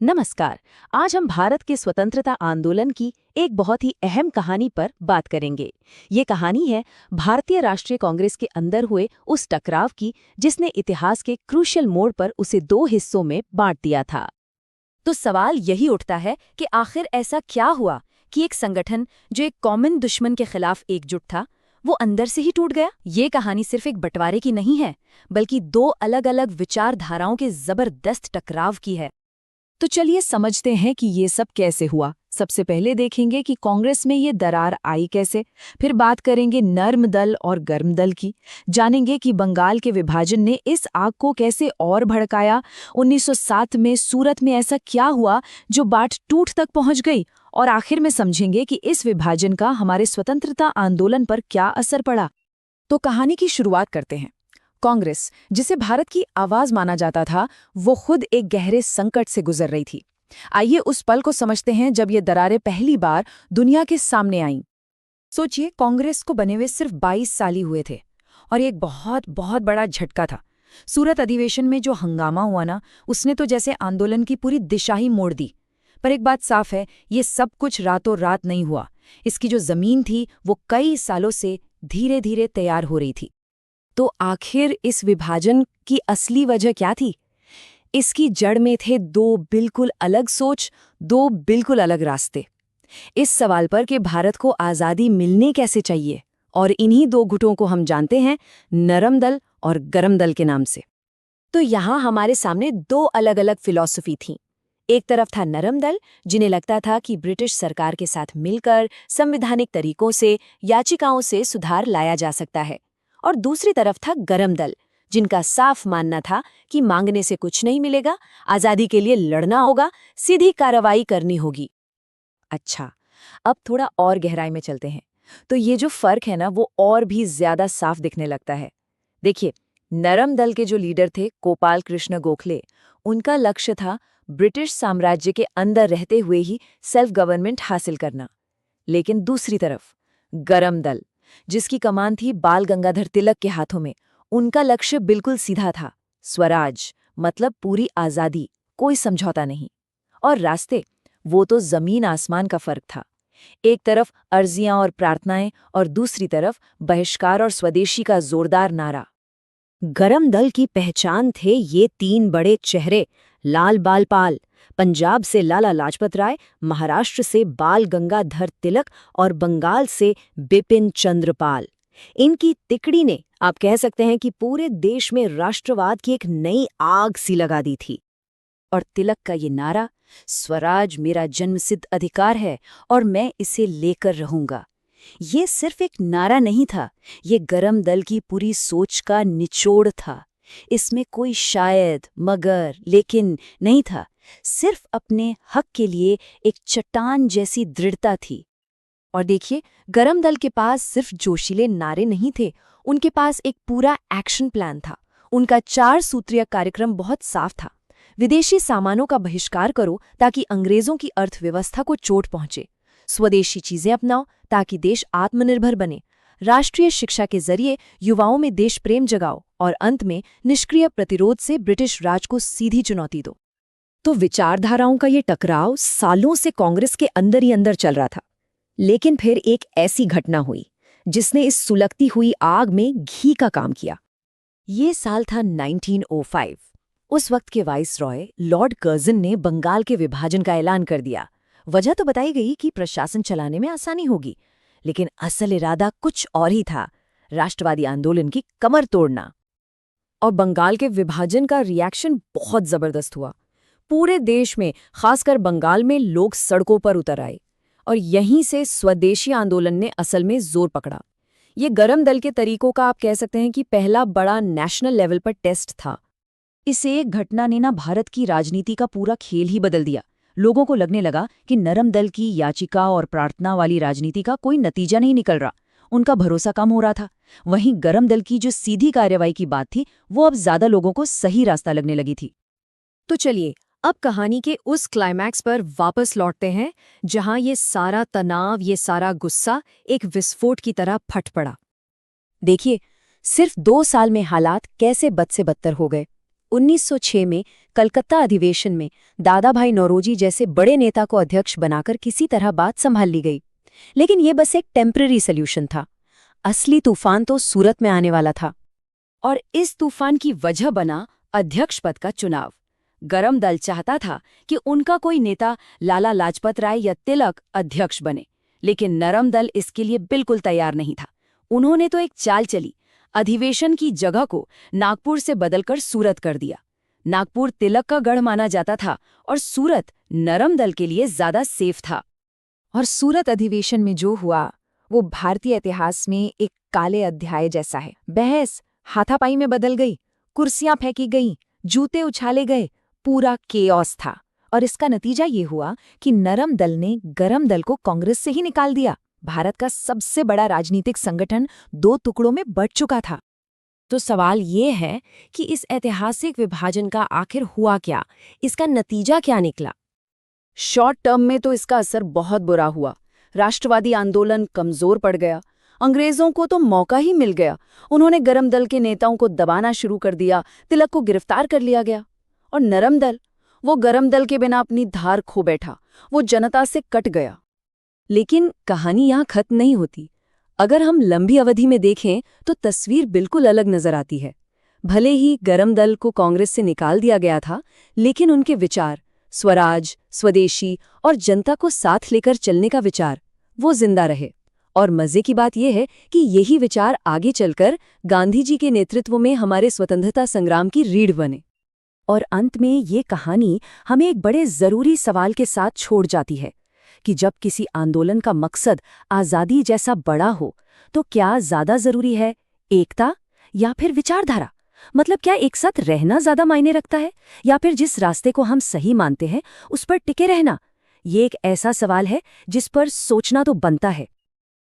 नमस्कार। आज हम भारत के स्वतंत्रता आंदोलन की एक बहुत ही अहम कहानी पर बात करेंगे। ये कहानी है भारतीय राष्ट्रीय कांग्रेस के अंदर हुए उस टकराव की जिसने इतिहास के क्रूशियल मोड़ पर उसे दो हिस्सों में बांट दिया था। तो सवाल यही उठता है कि आखिर ऐसा क्या हुआ कि एक संगठन जो एक कॉमन दुश्मन के खिलाफ एकजुट था, वो अंदर से ही टूट गया। ये कहानी सिर्फ एक बंटवारे की नहीं है, बल्कि दो अलग अलग विचारधाराओं के जबरदस्त टकराव की है। तो चलिए समझते हैं कि ये सब कैसे हुआ। सबसे पहले देखेंगे कि कांग्रेस में ये दरार आई कैसे, फिर बात करेंगे नर्म दल और गर्म दल की, जानेंगे कि बंगाल के विभाजन ने इस आग को कैसे और भड़काया, 1907 में सूरत में ऐसा क्या हुआ जो बाट टूट तक पहुंच गई, और आखिर में समझेंगे कि इस विभाजन का हमारे स्वतंत्रता आंदोलन पर क्या असर पड़ा। तो कहानी की शुरुआत करते हैं। कांग्रेस, जिसे भारत की आवाज माना जाता था, वो खुद एक गहरे संकट से गुजर रही थी। आइए उस पल को समझते हैं जब ये दरारें पहली बार दुनिया के सामने आईं। सोचिए, कांग्रेस को बने हुए सिर्फ 22 साल ही हुए थे और ये एक बहुत बहुत बड़ा झटका था। सूरत अधिवेशन में जो हंगामा हुआ ना, उसने तो जैसे आंदोलन की पूरी दिशा ही मोड़ दी। पर एक बात साफ है, ये सब कुछ रातों रात नहीं हुआ। इसकी जो जमीन थी वो कई सालों से धीरे धीरे तैयार हो रही थी। तो आखिर इस विभाजन की असली वजह क्या थी? इसकी जड़ में थे दो बिल्कुल अलग सोच, दो बिल्कुल अलग रास्ते। इस सवाल पर कि भारत को आज़ादी मिलने कैसे चाहिए, और इन्हीं दो गुटों को हम जानते हैं नरम दल और गरम दल के नाम से। तो यहाँ हमारे सामने दो अलग अलग फिलॉसफी थीं। एक तरफ था नरम दल, जिन्हें लगता था कि ब्रिटिश सरकार के साथ मिलकर संवैधानिक तरीकों से, याचिकाओं से सुधार लाया जा सकता है। और दूसरी तरफ था गरम दल, जिनका साफ मानना था कि मांगने से कुछ नहीं मिलेगा, आज़ादी के लिए लड़ना होगा, सीधी कार्रवाई करनी होगी। अच्छा, अब थोड़ा और गहराई में चलते हैं। तो ये जो फर्क है ना, वो और भी ज्यादा साफ दिखने लगता है। देखिए, नरम दल के जो लीडर थे गोपाल कृष्ण गोखले, उनका लक्ष्य था ब्रिटिश साम्राज्य के अंदर रहते हुए ही सेल्फ गवर्नमेंट हासिल करना। लेकिन दूसरी तरफ गरम दल, जिसकी कमान थी बाल गंगाधर तिलक के हाथों में, उनका लक्ष्य बिल्कुल सीधा था, स्वराज, मतलब पूरी आज़ादी, कोई समझौता नहीं। और रास्ते, वो तो जमीन आसमान का फर्क था। एक तरफ अर्जियां और प्रार्थनाएं, और दूसरी तरफ बहिष्कार और स्वदेशी का जोरदार नारा। गरम दल की पहचान थे ये तीन बड़े चेहरे, लाल बाल पाल, पंजाब से लाला लाजपत राय, महाराष्ट्र से बाल गंगाधर तिलक और बंगाल से बिपिन चंद्र पाल। इनकी तिकड़ी ने, आप कह सकते हैं कि पूरे देश में राष्ट्रवाद की एक नई आग सी लगा दी थी। और तिलक का ये नारा, स्वराज मेरा जन्मसिद्ध अधिकार है और मैं इसे लेकर रहूंगा, ये सिर्फ एक नारा नहीं था, ये गरम दल की पूरी सोच का निचोड़ था। इसमें कोई शायद, मगर, लेकिन नहीं था। सिर्फ अपने हक के लिए एक चट्टान जैसी दृढ़ता थी। और देखिए, गरम दल के पास सिर्फ जोशीले नारे नहीं थे, उनके पास एक पूरा एक्शन प्लान था। उनका 4 सूत्रीय कार्यक्रम बहुत साफ था। विदेशी सामानों का बहिष्कार करो ताकि अंग्रेजों की अर्थव्यवस्था को चोट पहुंचे। स्वदेशी चीजें अपनाओ ताकि देश आत्मनिर्भर बने। राष्ट्रीय शिक्षा के जरिए युवाओं में देश प्रेम जगाओ, और अंत में निष्क्रिय प्रतिरोध से ब्रिटिश राज को सीधी चुनौती दो। तो विचारधाराओं का ये टकराव सालों से कांग्रेस के अंदर ही अंदर चल रहा था। लेकिन फिर एक ऐसी घटना हुई जिसने इस सुलगती हुई आग में घी का काम किया। ये साल था 1905। उस वक्त के वाइसरॉय लॉर्ड कर्जन ने बंगाल के विभाजन का ऐलान कर दिया। वजह तो बताई गई कि प्रशासन चलाने में आसानी होगी, लेकिन असल इरादा कुछ और ही था, राष्ट्रवादी आंदोलन की कमर तोड़ना। और बंगाल के विभाजन का रिएक्शन बहुत जबरदस्त हुआ। पूरे देश में, खासकर बंगाल में, लोग सड़कों पर उतर आए, और यहीं से स्वदेशी आंदोलन ने असल में जोर पकड़ा। ये गरम दल के तरीकों का, आप कह सकते हैं कि पहला बड़ा नेशनल लेवल पर टेस्ट था। इस एक घटना ने ना भारत की राजनीति का पूरा खेल ही बदल दिया। लोगों को लगने लगा कि नरम दल की याचिका और प्रार्थना वाली राजनीति का कोई नतीजा नहीं निकल रहा, उनका भरोसा कम हो रहा था। वहीं गरम दल की जो सीधी कार्रवाई की बात थी, वो अब ज्यादा लोगों को सही रास्ता लगने लगी थी। तो चलिए, अब कहानी के उस क्लाइमैक्स पर वापस लौटते हैं जहां ये सारा तनाव, ये सारा गुस्सा एक विस्फोट की तरह फट पड़ा। देखिए, सिर्फ 2 साल में हालात कैसे बद से बदतर हो गए। 1906 में कलकत्ता अधिवेशन में दादा भाई नौरोजी जैसे बड़े नेता को अध्यक्ष बनाकर किसी तरह बात संभाल ली गई। लेकिन ये बस एक टेम्पररी सॉल्यूशन था। असली तूफान तो सूरत में आने वाला था। और इस तूफान की वजह बना अध्यक्ष पद का चुनाव। गरम दल चाहता था कि उनका कोई नेता लाला लाजपत राय या तिलक अध्यक्ष बने, लेकिन नरम दल इसके लिए बिल्कुल तैयार नहीं था। उन्होंने तो एक चाल चली, अधिवेशन की जगह को नागपुर से बदलकर सूरत कर दिया। नागपुर तिलक का गढ़ माना जाता था और सूरत नरम दल के लिए ज्यादा सेफ था। और सूरत अधिवेशन में जो हुआ वो भारतीय इतिहास में एक काले अध्याय जैसा है। बहस हाथापाई में बदल गई, कुर्सियां फेंकी गईं, जूते उछाले गए, पूरा केओस था। और इसका नतीजा ये हुआ कि नरम दल ने गरम दल को कांग्रेस से ही निकाल दिया। भारत का सबसे बड़ा राजनीतिक संगठन 2 टुकड़ों में बंट चुका था। तो सवाल ये है कि इस ऐतिहासिक विभाजन का आखिर हुआ क्या, इसका नतीजा क्या निकला? शॉर्ट टर्म में तो इसका असर बहुत बुरा हुआ। राष्ट्रवादी आंदोलन कमजोर पड़ गया। अंग्रेजों को तो मौका ही मिल गया। उन्होंने गरम दल के नेताओं को दबाना शुरू कर दिया। तिलक को गिरफ्तार कर लिया गया। और नरम दल, वो गरम दल के बिना अपनी धार खो बैठा। वो जनता से कट गया। लेकिन कहानी यहाँ खत्म नहीं होती। अगर हम लंबी अवधि में देखें तो तस्वीर बिल्कुल अलग नजर आती है। भले ही गरम दल को कांग्रेस से निकाल दिया गया था, लेकिन उनके विचार, स्वराज, स्वदेशी और जनता को साथ लेकर चलने का विचार, वो जिंदा रहे। और मजे की बात यह है कि यही विचार आगे चलकर गांधी जी के नेतृत्व में हमारे स्वतंत्रता संग्राम की रीढ़ बने। और अंत में ये कहानी हमें एक बड़े जरूरी सवाल के साथ छोड़ जाती है कि जब किसी आंदोलन का मकसद आज़ादी जैसा बड़ा हो, तो क्या ज्यादा जरूरी है एकता या फिर विचारधारा? मतलब क्या एक साथ रहना ज्यादा मायने रखता है, या फिर जिस रास्ते को हम सही मानते हैं उस पर टिके रहना? ये एक ऐसा सवाल है जिस पर सोचना तो बनता है।